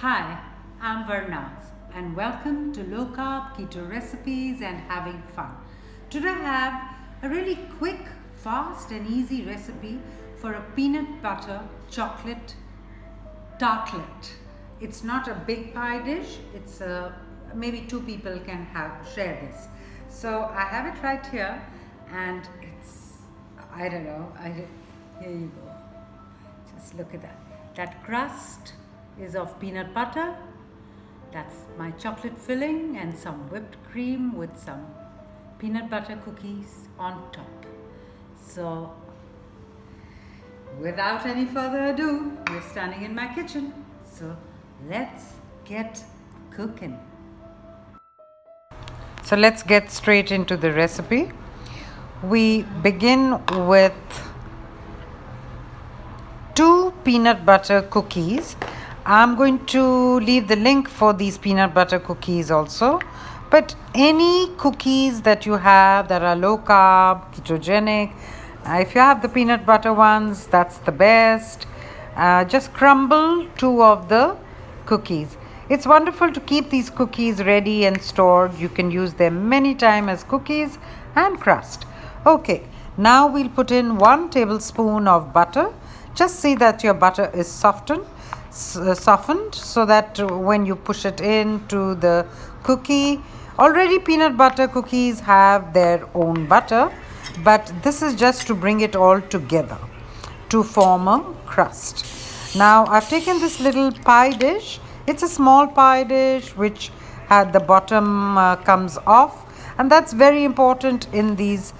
Hi, I'm Varnaz and welcome to Low Carb Keto Recipes and Having Fun. Today I have a really quick, fast and easy recipe for a peanut butter chocolate tartlet. It's not a big pie dish, it's maybe two people can share this. So I have it right here and it's, I don't know, here you go. Just look at that. That crust is of peanut butter. That's my chocolate filling and some whipped cream with some peanut butter cookies on top. So without any further ado, we're standing in my kitchen. So let's get cooking. So let's get straight into the recipe. We begin with 2 peanut butter cookies. I'm going to leave the link for these peanut butter cookies also. But any cookies that you have that are low carb, ketogenic, if you have the peanut butter ones, that's the best. Just crumble 2 of the cookies. It's wonderful to keep these cookies ready and stored. You can use them many times as cookies and crust. Okay, now we'll put in 1 tablespoon of butter. Just see that your butter is softened so that when you push it into the cookie, already peanut butter cookies have their own butter, but this is just to bring it all together to form a crust. Now I've taken this little pie dish. It's a small pie dish which had the bottom comes off, and that's very important in these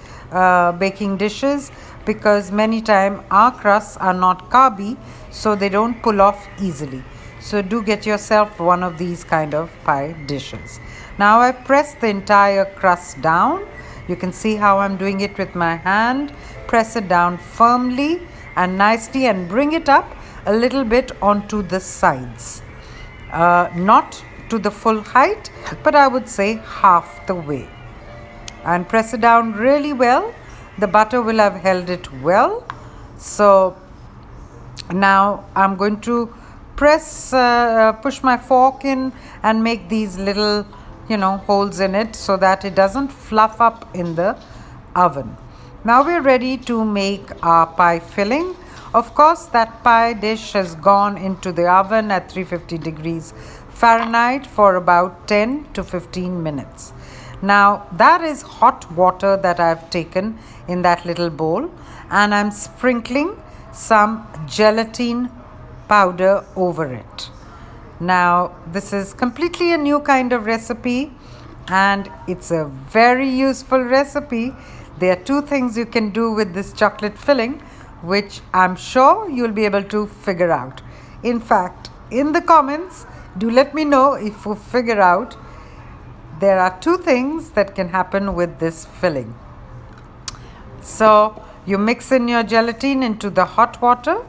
baking dishes because many times our crusts are not carby, so they don't pull off easily. So do get yourself one of these kind of pie dishes. Now I've pressed the entire crust down. You can see how I'm doing it with my hand. Press it down firmly and nicely and bring it up a little bit onto the sides. Not to the full height, but I would say half the way. And press it down really well. The butter will have held it well. So now I'm going to push my fork in and make these little, holes in it so that it doesn't fluff up in the oven. Now we're ready to make our pie filling. Of course, that pie dish has gone into the oven at 350 degrees Fahrenheit for about 10 to 15 minutes. Now that is hot water that I've taken in that little bowl, and I'm sprinkling some gelatin powder over it. Now this is completely a new kind of recipe and it's a very useful recipe. There are 2 things you can do with this chocolate filling, which I'm sure you'll be able to figure out. In fact, in the comments, do let me know if you figure out. There are 2 things that can happen with this filling. So you mix in your gelatin into the hot water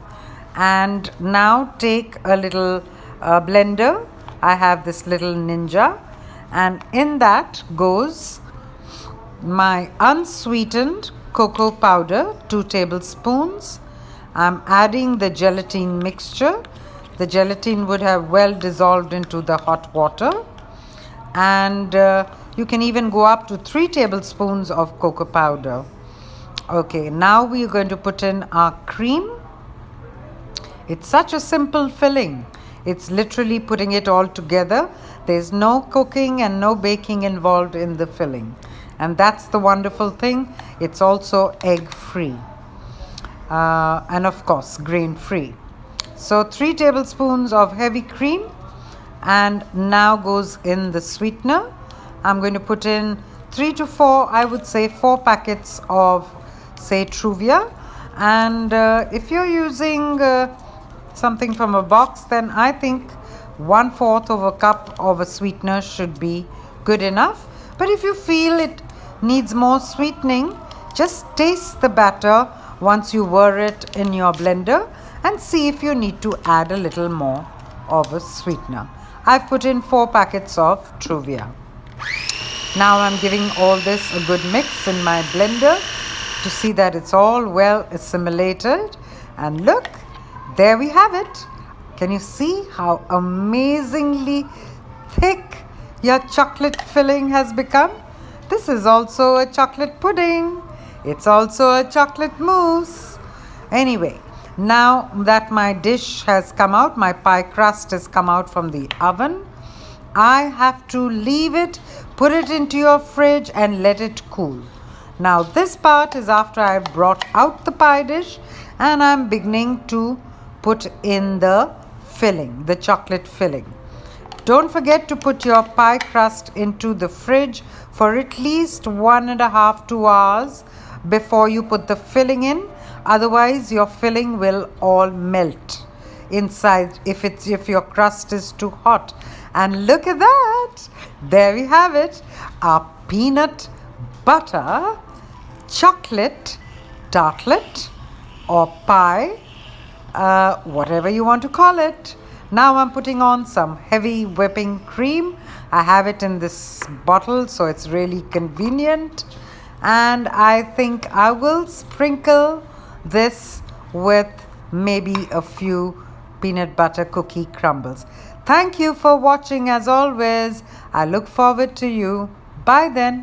and now take a little blender. I have this little Ninja, and in that goes my unsweetened cocoa powder, 2 tablespoons. I'm adding the gelatin mixture. The gelatin would have well dissolved into the hot water, and you can even go up to 3 tablespoons of cocoa powder. Okay, now we are going to put in our cream. It's such a simple filling. It's literally putting it all together. There's no cooking and no baking involved in the filling. And that's the wonderful thing. It's also egg-free. And of course, grain-free. So 3 tablespoons of heavy cream. And now goes in the sweetener. I'm going to put in 3 to 4, I would say 4 packets of, say, Truvia. And if you're using something from a box, then I think 1/4 of a cup of a sweetener should be good enough. But if you feel it needs more sweetening, just taste the batter once you whir it in your blender and see if you need to add a little more of a sweetener. I've put in 4 packets of Truvia. Now I'm giving all this a good mix in my blender to see that it's all well assimilated. And look, there we have it. Can you see how amazingly thick your chocolate filling has become? This is also a chocolate pudding. It's also a chocolate mousse. Anyway, now that my dish has come out, my pie crust has come out from the oven, I have to leave it, put it into your fridge and let it cool. Now this part is after I've brought out the pie dish and I'm beginning to put in the filling, the chocolate filling. Don't forget to put your pie crust into the fridge for at least 1.5 to 2 hours before you put the filling in. Otherwise, your filling will all melt inside if your crust is too hot. And look at that! There we have it, our peanut butter chocolate tartlet or pie, whatever you want to call it. Now I'm putting on some heavy whipping cream. I have it in this bottle, so it's really convenient. And I think I will sprinkle this with maybe a few peanut butter cookie crumbles. Thank you for watching as always. I look forward to you. Bye then.